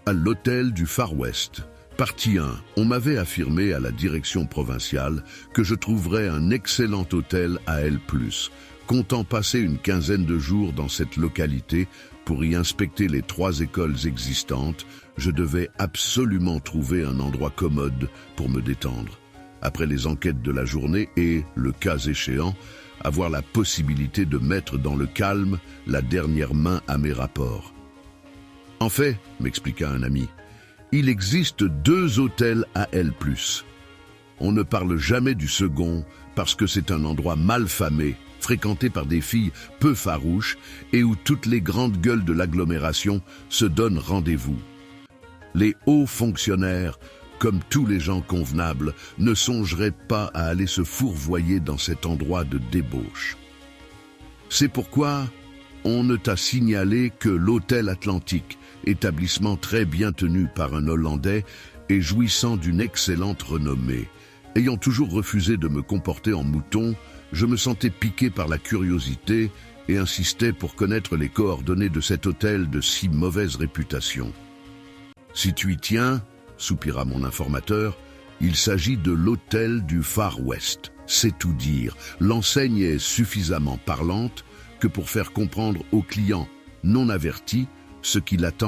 À l'hôtel du Far West. Partie 1. On m'avait affirmé à la direction provinciale que je trouverais un excellent hôtel à L+. Comptant passer une quinzaine de jours dans cette localité pour y inspecter les 3 écoles existantes, je devais absolument trouver un endroit commode pour me détendre. Après les enquêtes de la journée et, le cas échéant, avoir la possibilité de mettre dans le calme la dernière main à mes rapports. En fait, m'expliqua un ami, il existe 2 hôtels à L+. On ne parle jamais du second parce que c'est un endroit mal famé, fréquenté par des filles peu farouches et où toutes les grandes gueules de l'agglomération se donnent rendez-vous. Les hauts fonctionnaires, comme tous les gens convenables, ne songeraient pas à aller se fourvoyer dans cet endroit de débauche. C'est pourquoi on ne t'a signalé que l'Hôtel Atlantique, établissement très bien tenu par un Hollandais et jouissant d'une excellente renommée. Ayant toujours refusé de me comporter en mouton, je me sentais piqué par la curiosité et insistais pour connaître les coordonnées de cet hôtel de si mauvaise réputation. Si tu y tiens, soupira mon informateur, il s'agit de l'hôtel du Far West. C'est tout dire. L'enseigne est suffisamment parlante que pour faire comprendre aux clients non avertis ce qui l'attend.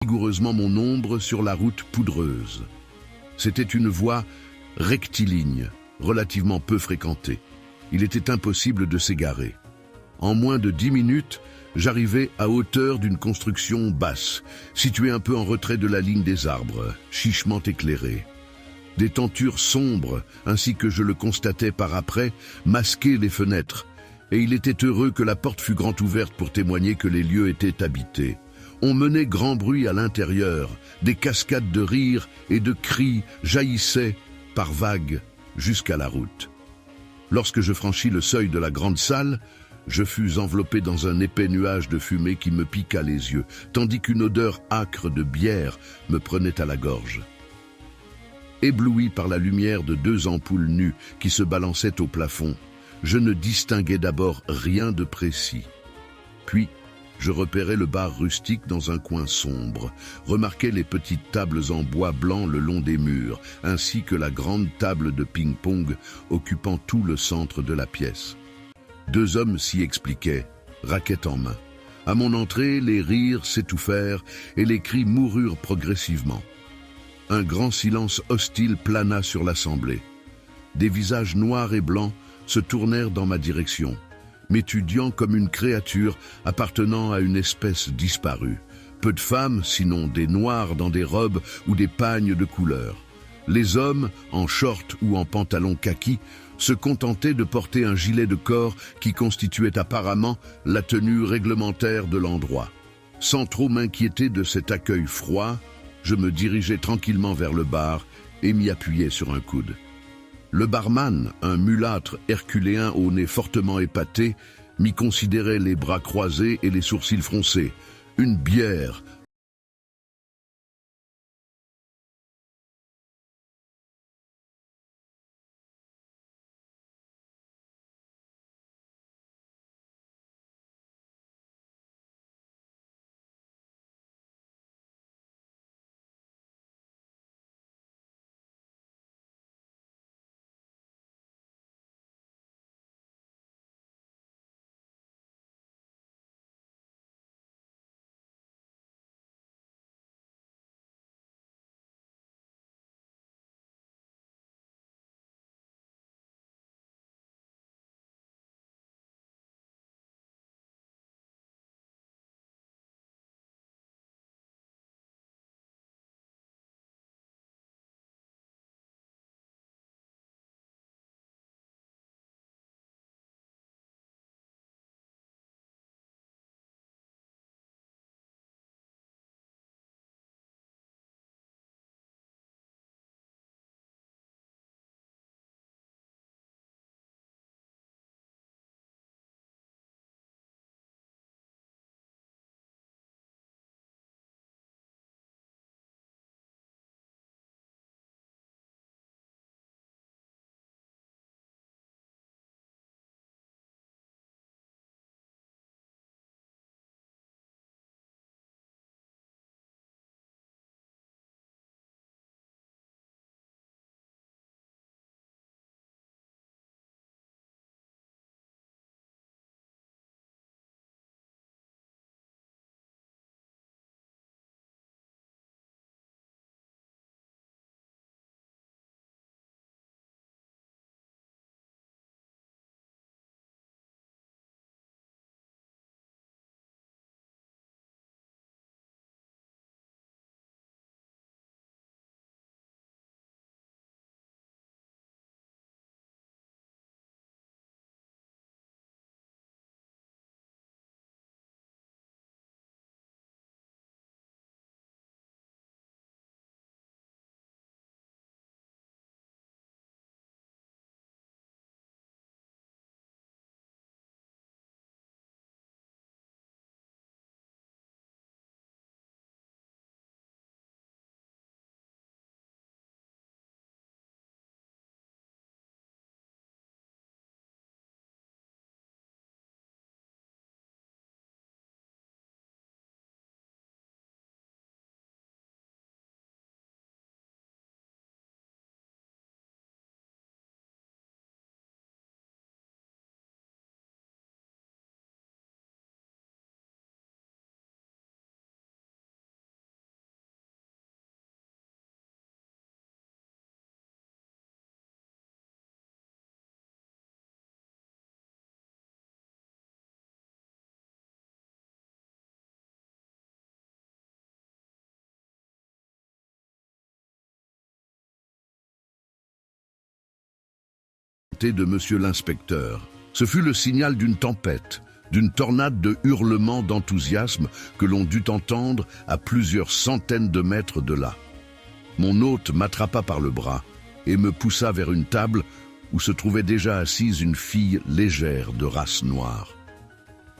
vigoureusement mon ombre sur la route poudreuse. C'était une voie rectiligne, relativement peu fréquentée. Il était impossible de s'égarer. En moins de 10 minutes, j'arrivais à hauteur d'une construction basse, située un peu en retrait de la ligne des arbres, chichement éclairée. Des tentures sombres, ainsi que je le constatais par après, masquaient les fenêtres, et il était heureux que la porte fût grand ouverte pour témoigner que les lieux étaient habités. On menait grand bruit à l'intérieur, des cascades de rires et de cris jaillissaient par vagues jusqu'à la route. Lorsque je franchis le seuil de la grande salle, je fus enveloppé dans un épais nuage de fumée qui me piqua les yeux, tandis qu'une odeur âcre de bière me prenait à la gorge. Ébloui par la lumière de 2 ampoules nues qui se balançaient au plafond, je ne distinguais d'abord rien de précis. Puis, je repérais le bar rustique dans un coin sombre, remarquais les petites tables en bois blanc le long des murs, ainsi que la grande table de ping-pong occupant tout le centre de la pièce. 2 hommes s'y expliquaient, raquettes en main. À mon entrée, les rires s'étouffèrent et les cris moururent progressivement. Un grand silence hostile plana sur l'assemblée. Des visages noirs et blancs se tournèrent dans ma direction, m'étudiant comme une créature appartenant à une espèce disparue. Peu de femmes, sinon des noirs dans des robes ou des pagnes de couleur. Les hommes, en short ou en pantalon kaki, se contentaient de porter un gilet de corps qui constituait apparemment la tenue réglementaire de l'endroit. Sans trop m'inquiéter de cet accueil froid, je me dirigeais tranquillement vers le bar et m'y appuyais sur un coude. Le barman, un mulâtre herculéen au nez fortement épaté, m'y considérait les bras croisés et les sourcils froncés. Une bière, côté de monsieur l'inspecteur. Ce fut le signal d'une tempête, d'une tornade de hurlements d'enthousiasme que l'on dut entendre à plusieurs centaines de mètres de là. Mon hôte m'attrapa par le bras et me poussa vers une table où se trouvait déjà assise une fille légère de race noire.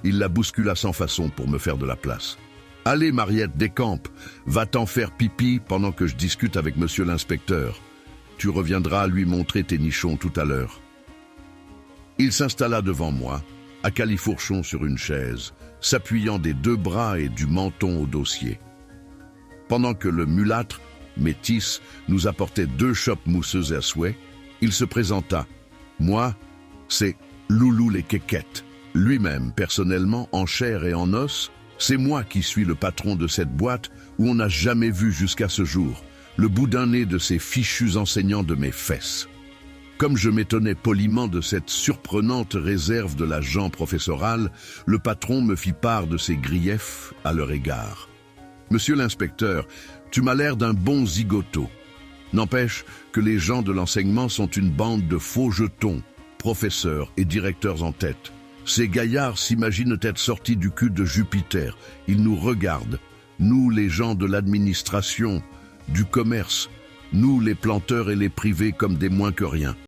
Il la bouscula sans façon pour me faire de la place. « Allez, Mariette, décampe, va-t'en faire pipi pendant que je discute avec monsieur l'inspecteur. Tu reviendras lui montrer tes nichons tout à l'heure. » Il s'installa devant moi, à califourchon sur une chaise, s'appuyant des 2 bras et du menton au dossier. Pendant que le mulâtre, métis, nous apportait 2 chopes mousseuses à souhait, il se présenta. Moi, c'est Loulou les Quéquettes. Lui-même, personnellement, en chair et en os, c'est moi qui suis le patron de cette boîte où on n'a jamais vu jusqu'à ce jour le bout d'un nez de ces fichus enseignants de mes fesses. Comme je m'étonnais poliment de cette surprenante réserve de l'agent professoral, le patron me fit part de ses griefs à leur égard. « Monsieur l'inspecteur, tu m'as l'air d'un bon zigoto. N'empêche que les gens de l'enseignement sont une bande de faux jetons, professeurs et directeurs en tête. Ces gaillards s'imaginent être sortis du cul de Jupiter. Ils nous regardent, nous les gens de l'administration, du commerce, nous les planteurs et les privés comme des moins que rien.